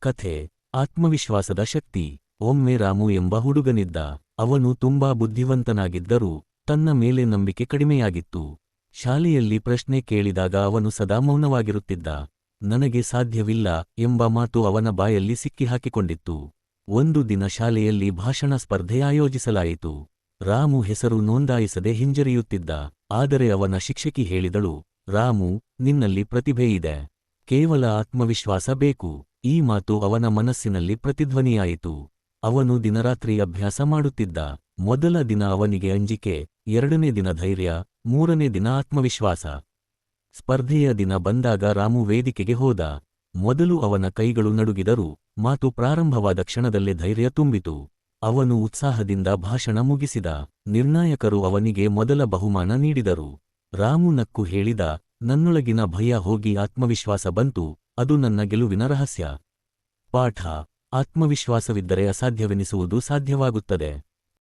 ಕಥೆ ಆತ್ಮವಿಶ್ವಾಸದ ಶಕ್ತಿ. ಒಮ್ಮೆ ರಾಮು ಎಂಬ ಹುಡುಗನಿದ್ದ. ಅವನು ತುಂಬಾ ಬುದ್ಧಿವಂತನಾಗಿದ್ದರೂ ತನ್ನ ಮೇಲೆ ನಂಬಿಕೆ ಕಡಿಮೆಯಾಗಿತ್ತು. ಶಾಲೆಯಲ್ಲಿ ಪ್ರಶ್ನೆ ಕೇಳಿದಾಗ ಅವನು ಸದಾ ಮೌನವಾಗಿರುತ್ತಿದ್ದ. ನನಗೆ ಸಾಧ್ಯವಿಲ್ಲ ಎಂಬ ಮಾತು ಅವನ ಬಾಯಲ್ಲಿ ಸಿಕ್ಕಿಹಾಕಿಕೊಂಡಿತ್ತು. ಒಂದು ದಿನ ಶಾಲೆಯಲ್ಲಿ ಭಾಷಣ ಸ್ಪರ್ಧೆ ಆಯೋಜಿಸಲಾಯಿತು. ರಾಮು ಹೆಸರು ನೋಂದಾಯಿಸದೆ ಹಿಂಜರಿಯುತ್ತಿದ್ದ. ಆದರೆ ಅವನ ಶಿಕ್ಷಕಿ ಹೇಳಿದಳು, ರಾಮು, ನಿನ್ನಲ್ಲಿ ಪ್ರತಿಭೆಯಿದೆ. ಕೇವಲ ಆತ್ಮವಿಶ್ವಾಸ ಬೇಕು. ಈ ಮಾತು ಅವನ ಮನಸ್ಸಿನಲ್ಲಿ ಪ್ರತಿಧ್ವನಿಯಾಯಿತು. ಅವನು ದಿನರಾತ್ರಿ ಅಭ್ಯಾಸ ಮಾಡುತ್ತಿದ್ದ. ಮೊದಲ ದಿನ ಅವನಿಗೆ ಅಂಜಿಕೆ, ಎರಡನೇ ದಿನ ಧೈರ್ಯ, ಮೂರನೇ ದಿನ ಆತ್ಮವಿಶ್ವಾಸ. ಸ್ಪರ್ಧೆಯ ದಿನ ಬಂದಾಗ ರಾಮು ವೇದಿಕೆಗೆ ಹೋದ. ಮೊದಲು ಅವನ ಕೈಗಳು ನಡುಗಿದರೂ ಮಾತು ಪ್ರಾರಂಭವಾದ ಕ್ಷಣದಲ್ಲೇ ಧೈರ್ಯ ತುಂಬಿತು. ಅವನು ಉತ್ಸಾಹದಿಂದ ಭಾಷಣ ಮುಗಿಸಿದ. ನಿರ್ಣಾಯಕರು ಅವನಿಗೆ ಮೊದಲ ಬಹುಮಾನ ನೀಡಿದರು. ರಾಮು ನಕ್ಕು ಹೇಳಿದ, ನನ್ನೊಳಗಿನ ಭಯ ಹೋಗಿ ಆತ್ಮವಿಶ್ವಾಸ ಬಂತು, ಅದು ನನ್ನ ಗೆಲುವಿನ ರಹಸ್ಯ. ಪಾಠ: ಆತ್ಮವಿಶ್ವಾಸವಿದ್ದರೆ ಅಸಾಧ್ಯವೆನಿಸುವುದು ಸಾಧ್ಯವಾಗುತ್ತದೆ.